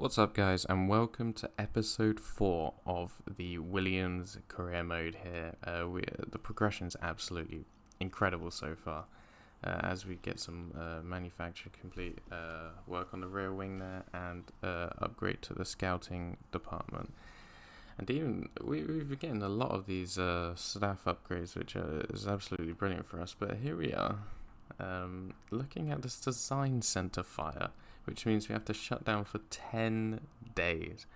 What's up, guys, and welcome to episode 4 of the Williams career mode here. The progression is absolutely incredible so far, as we get some manufacture complete work on the rear wing there and upgrade to the scouting department. And even we've been getting a lot of these staff upgrades, which is absolutely brilliant for us. But here we are, looking at this design center fire, which means we have to shut down for 10 days.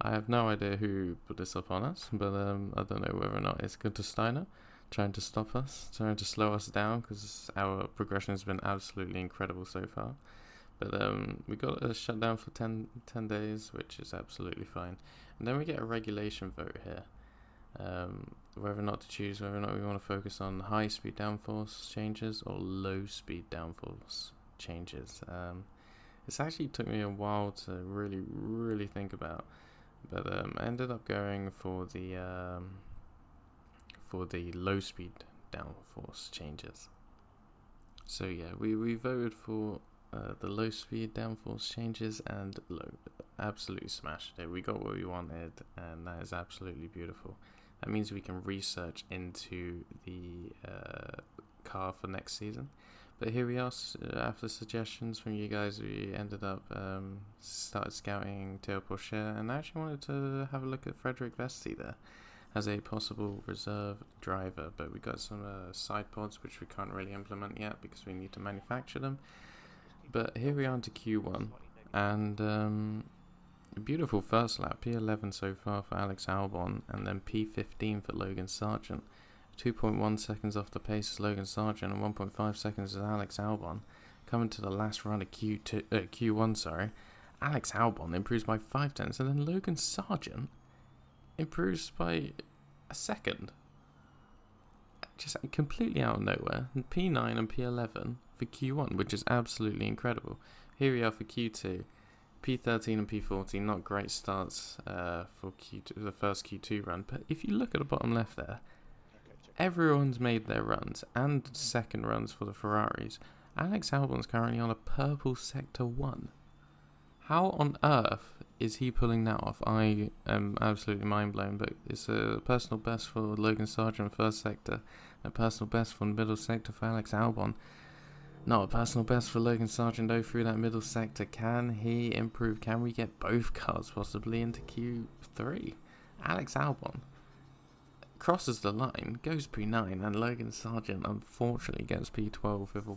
I have no idea who put this up on us, but I don't know whether or not it's Gunter Steiner trying to stop us, trying to slow us down, because our progression has been absolutely incredible so far. But we got a shutdown for 10 days, which is absolutely fine. And then we get a regulation vote here. Whether or not to choose, whether or not we want to focus on high-speed downforce changes or low-speed downforce changes. This actually took me a while to really think about, but I ended up going for the low-speed downforce changes. So yeah, we voted for the low-speed downforce changes and absolutely smashed it. We got what we wanted, and that is absolutely beautiful. That means we can research into the car for next season. But here we are, after suggestions from you guys, we ended up started scouting Théo Pourchaire, and I actually wanted to have a look at Frederick Vesti there as a possible reserve driver. But we got some side pods which we can't really implement yet because we need to manufacture them. But here we are into Q1, and a beautiful first lap, P11 so far for Alex Albon, and then P15 for Logan Sargent. 2.1 seconds off the pace is Logan Sargent, and 1.5 seconds is Alex Albon. Coming to the last run of Q1, Alex Albon improves by 5 tenths, and then Logan Sargent improves by a second. Just completely out of nowhere. P9 and P11 for Q1, which is absolutely incredible. Here we are for Q2. P13 and P14, not great starts for Q2, the first Q2 run. But if you look at the bottom left there, everyone's made their runs and second runs for the Ferraris. Alex Albon's currently on a purple Sector 1. How on earth is he pulling that off? I am absolutely mind blown, but it's a personal best for Logan Sargent first sector, a personal best for middle sector for Alex Albon. Not a personal best for Logan Sargent though through that middle sector. Can he improve? Can we get both cars possibly into Q3? Alex Albon crosses the line, goes P9, and Logan Sargent unfortunately gets P12 with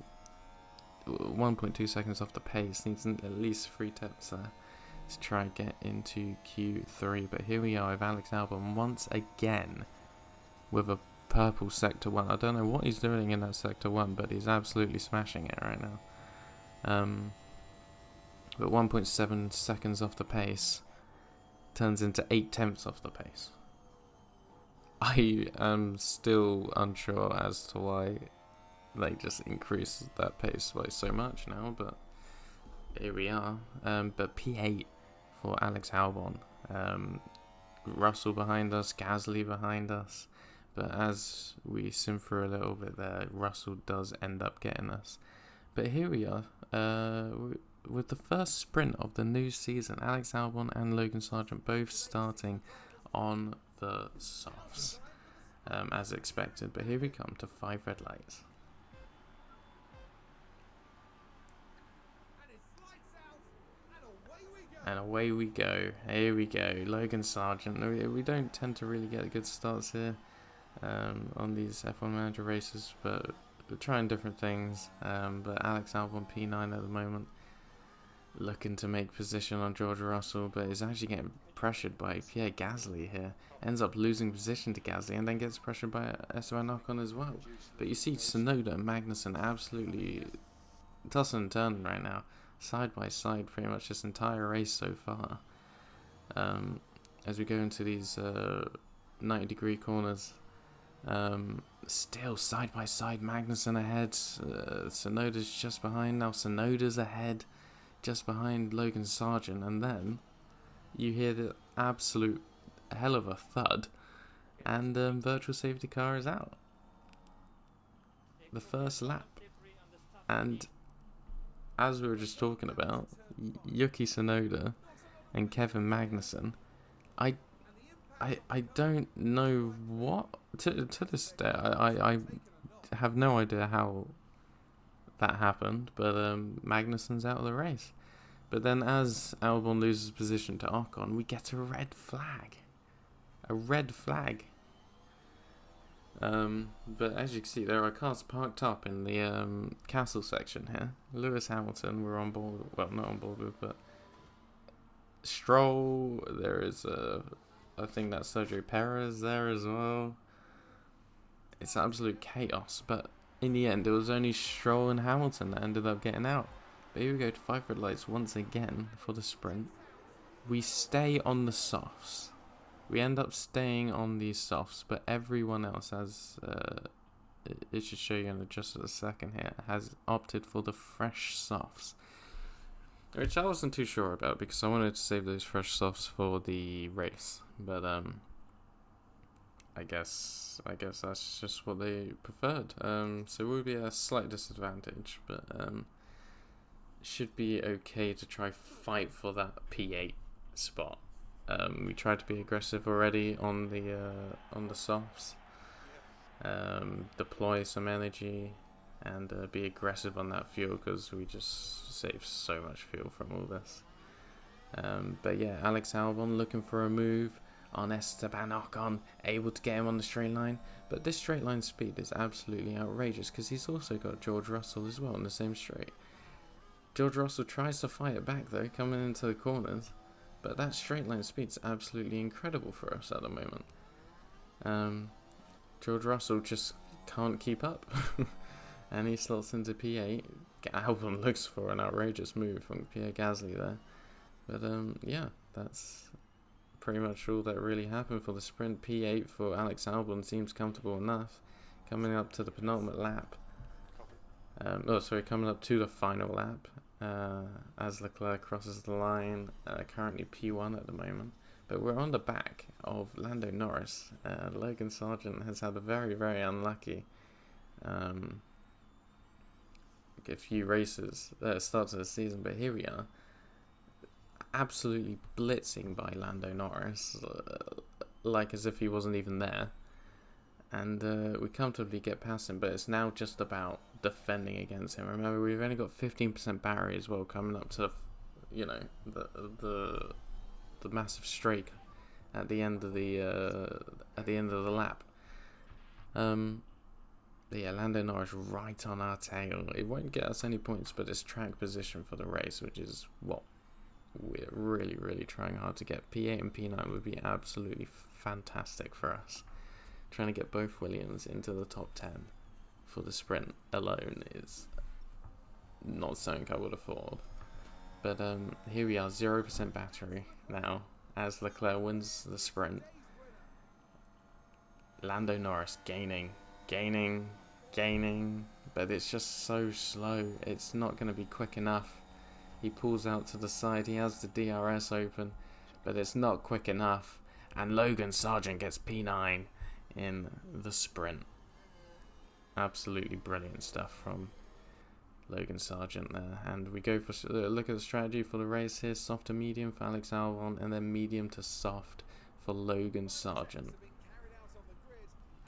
1.2 seconds off the pace. Needs at least 3 taps there to try and get into Q3. But here we are with Alex Albon once again with a purple Sector 1. I don't know what he's doing in that Sector 1, but he's absolutely smashing it right now. But 1.7 seconds off the pace turns into 8 tenths off the pace. I am still unsure as to why they just increased that pace by so much now, but here we are. But P8 for Alex Albon. Russell behind us, Gasly behind us. But as we sim through a little bit there, Russell does end up getting us. But here we are, with the first sprint of the new season, Alex Albon and Logan Sargent both starting on the softs, as expected. But here we come to 5 red lights. And away we go. Here we go. Logan Sargent. We don't tend to really get good starts here on these F1 Manager races, but we're trying different things. But Alex Albon P9 at the moment, looking to make position on George Russell, but is actually getting pressured by Pierre Gasly here. Ends up losing position to Gasly and then gets pressured by Esteban Ocon as well. But you see Tsunoda and Magnussen absolutely tossing and turning right now, side by side pretty much this entire race so far. As we go into these 90-degree corners, still side by side, Magnussen ahead, Tsunoda's just behind. Now Tsunoda's ahead, just behind Logan Sargent, and then you hear the absolute hell of a thud, and virtual safety car is out. The first lap, and as we were just talking about, Yuki Tsunoda and Kevin Magnussen. I don't know what to this day. I have no idea how that happened, but Magnussen's out of the race. But then as Albon loses position to Ocon, we get a red flag. A red flag. But as you can see, there are cars parked up in the castle section here. Lewis Hamilton, we're on board. Well, not on board with, but Stroll. There is I think that's Sergio Perez there as well. It's absolute chaos. But in the end, it was only Stroll and Hamilton that ended up getting out. But here we go to 5 red lights once again for the sprint. We stay on the softs. We end up staying on these softs, but everyone else has, it should show you in just a second here, has opted for the fresh softs. Which I wasn't too sure about because I wanted to save those fresh softs for the race. But I guess that's just what they preferred. So it would be a slight disadvantage, but should be okay to try fight for that P8 spot. We tried to be aggressive already on the softs, deploy some energy, and be aggressive on that fuel because we just save so much fuel from all this. But yeah, Alex Albon looking for a move on Esteban Ocon, able to get him on the straight line. But this straight line speed is absolutely outrageous because he's also got George Russell as well on the same straight. George Russell tries to fight it back though, coming into the corners. But that straight line speed's absolutely incredible for us at the moment. George Russell just can't keep up. And he slots into P8. Albon looks for an outrageous move from Pierre Gasly there. But yeah, that's pretty much all that really happened for the sprint. P8 for Alex Albon seems comfortable enough. Coming up to the penultimate lap. Coming up to the final lap. As Leclerc crosses the line, currently P1 at the moment, but we're on the back of Lando Norris. Logan Sargent has had a very, very unlucky a few races starts of the season, but here we are, absolutely blitzing by Lando Norris, like as if he wasn't even there. And we comfortably get past him, but it's now just about defending against him. Remember, we've only got 15% battery as well, coming up to, the massive streak at the end of the lap. But yeah, Lando Norris right on our tail. It won't get us any points, but it's track position for the race, which is what we're really, really trying hard to get. P8 and P9 would be absolutely fantastic for us. Trying to get both Williams into the top 10 for the sprint alone is not something I would have thought of. But here we are, 0% battery now as Leclerc wins the sprint. Lando Norris gaining, but it's just so slow. It's not going to be quick enough. He pulls out to the side. He has the DRS open, but it's not quick enough. And Logan Sargent gets P9 in the sprint. Absolutely brilliant stuff from Logan Sargent there. And we go for look at the strategy for the race here. Soft to medium for Alex Albon, and then medium to soft for Logan Sargent.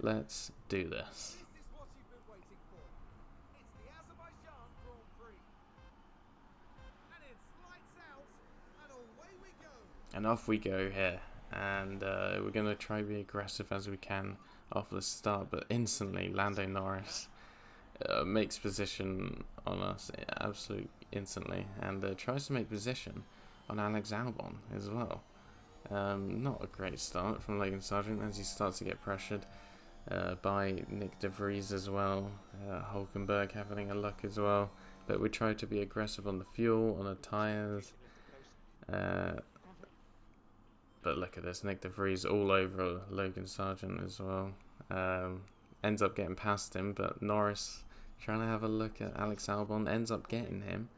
Let's do this. And off we go here. And we're going to try to be aggressive as we can off the start, but instantly Lando Norris makes position on us absolutely instantly, and tries to make position on Alex Albon as well. Not a great start from Logan Sargent as he starts to get pressured by Nick De Vries as well. Hulkenberg having a look as well, but we try to be aggressive on the fuel, on the tyres. But look at this, Nick De Vries all over Logan Sargent as well. Ends up getting past him, but Norris trying to have a look at Alex Albon, ends up getting him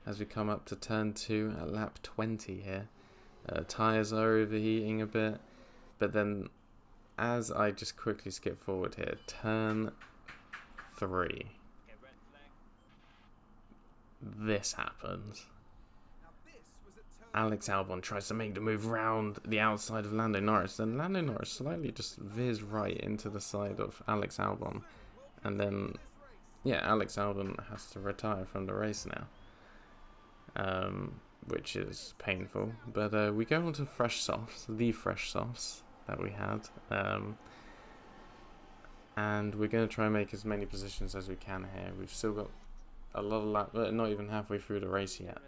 as we come up to turn 2 at lap 20 here. Tyres are overheating a bit, but then as I just quickly skip forward here, turn 3. This happens. Alex Albon tries to make the move round the outside of Lando Norris. Then Lando Norris slightly just veers right into the side of Alex Albon. And then, yeah, Alex Albon has to retire from the race now. Which is painful. But we go on to fresh softs, the fresh softs that we had. And we're going to try and make as many positions as we can here. We've still got a lot of laps, not even halfway through the race yet.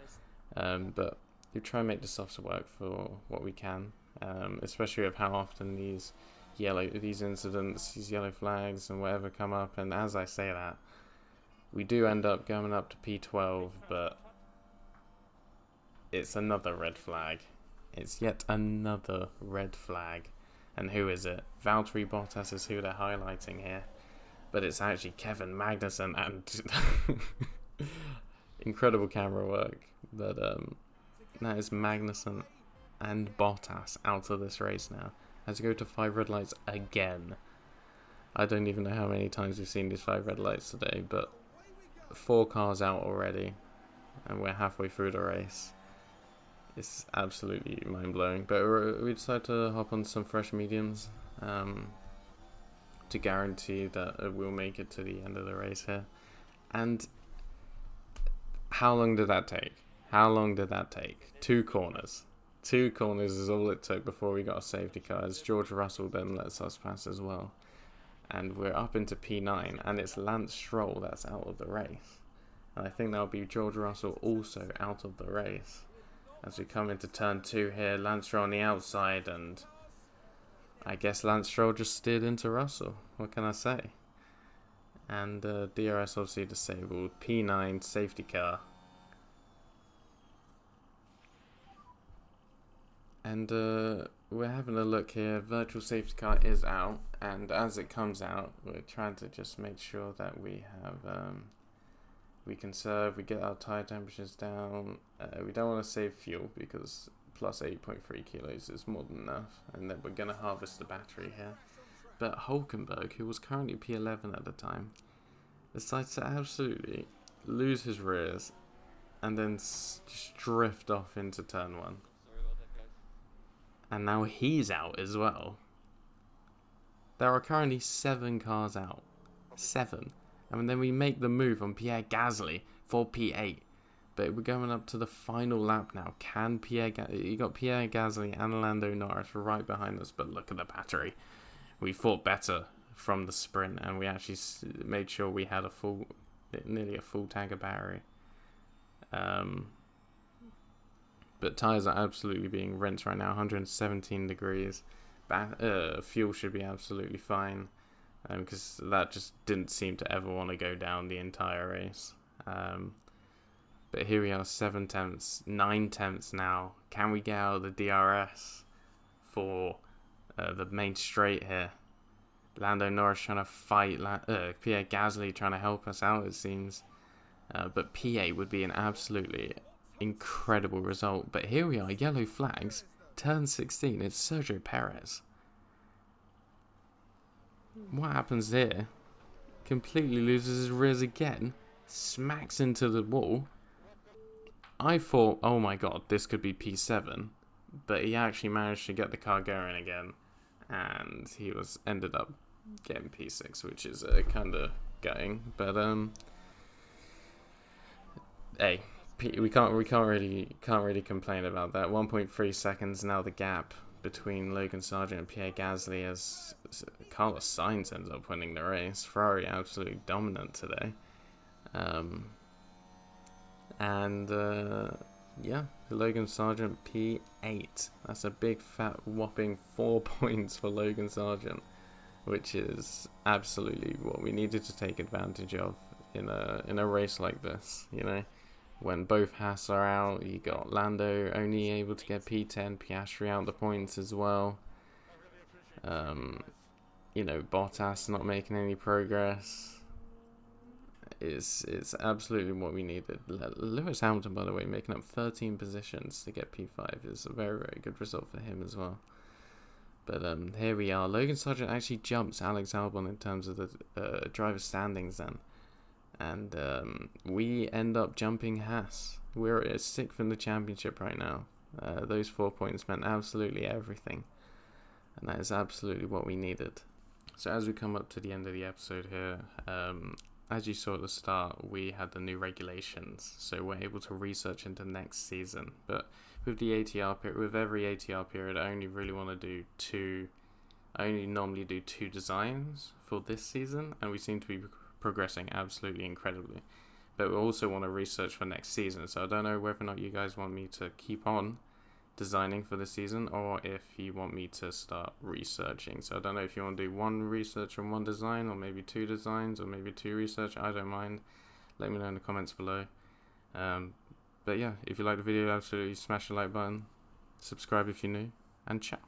But we try and make the softs work for what we can, especially with how often these incidents, these yellow flags and whatever come up. And as I say that, we do end up going up to P12, but it's another red flag. It's yet another red flag. And who is it? Valtteri Bottas is who they're highlighting here. But it's actually Kevin Magnussen, and incredible camera work. But that is Magnussen and Bottas out of this race now. Has to go to 5 red lights again. I don't even know how many times we've seen these 5 red lights today, but 4 cars out already, and we're halfway through the race. It's absolutely mind-blowing, but we decided to hop on some fresh mediums to guarantee that we'll make it to the end of the race here. And how long did that take? How long did that take? 2 corners. 2 corners is all it took before we got a safety car, as George Russell then lets us pass as well. And we're up into P9, and it's Lance Stroll that's out of the race. And I think that'll be George Russell also out of the race. As we come into turn 2 here, Lance Stroll on the outside, and I guess Lance Stroll just steered into Russell. What can I say? And DRS obviously disabled. P9 safety car. And we're having a look here. Virtual safety car is out, and as it comes out, we're trying to just make sure that we have we conserve, we get our tyre temperatures down. We don't want to save fuel because plus 8.3 kilos is more than enough, and then we're going to harvest the battery here. But Hulkenberg, who was currently P11 at the time, decides to absolutely lose his rears and then just drift off into turn 1. And now he's out as well. There are currently 7 cars out. 7. And then we make the move on Pierre Gasly for P8. But we're going up to the final lap now. You got Pierre Gasly and Lando Norris right behind us, but look at the battery. We fought better from the sprint, and we actually made sure we had nearly a full tank of battery. But tyres are absolutely being rinsed right now, 117 degrees. Fuel should be absolutely fine, because that just didn't seem to ever want to go down the entire race. But here we are, 7 tenths, 9 tenths now. Can we get out of the DRS for the main straight here? Lando Norris trying to fight Pierre Gasly, trying to help us out, it seems. But P8 would be an absolutely incredible result. But here we are, yellow flags, turn 16, it's Sergio Perez. What happens there? Completely loses his rears again, smacks into the wall. I thought, oh my god, this could be P7, but he actually managed to get the car going again, and he ended up getting P6, which is kind of gutting. But hey, we can't really complain about that. 1.3 seconds now the gap between Logan Sargeant and Pierre Gasly, as Carlos Sainz ends up winning the race. Ferrari absolutely dominant today. Yeah, Logan Sargeant P8. That's a big fat whopping 4 points for Logan Sargeant, which is absolutely what we needed to take advantage of in a race like this. You know, when both Haas are out, you got Lando only able to get P10, Piastri out the points as well. You know, Bottas not making any progress. It's absolutely what we needed. Lewis Hamilton, by the way, making up 13 positions to get P5 is a very, very good result for him as well. But here we are. Logan Sargeant actually jumps Alex Albon in terms of the driver standings then. And we end up jumping Haas. We're at 6th in the championship right now. Those 4 points meant absolutely everything, and that is absolutely what we needed. So as we come up to the end of the episode here, as you saw at the start, we had the new regulations, so we're able to research into next season. But with the ATR period, with every ATR period, I only really want to do two. I only normally do 2 designs for this season, and we seem to be progressing absolutely incredibly. But we also want to research for next season, so I don't know whether or not you guys want me to keep on designing for this season, or if you want me to start researching. So I don't know if you want to do 1 research and 1 design, or maybe 2 designs, or maybe 2 research. I don't mind. Let me know in the comments below. But yeah, if you like the video, absolutely smash the like button, subscribe if you're new, and ciao.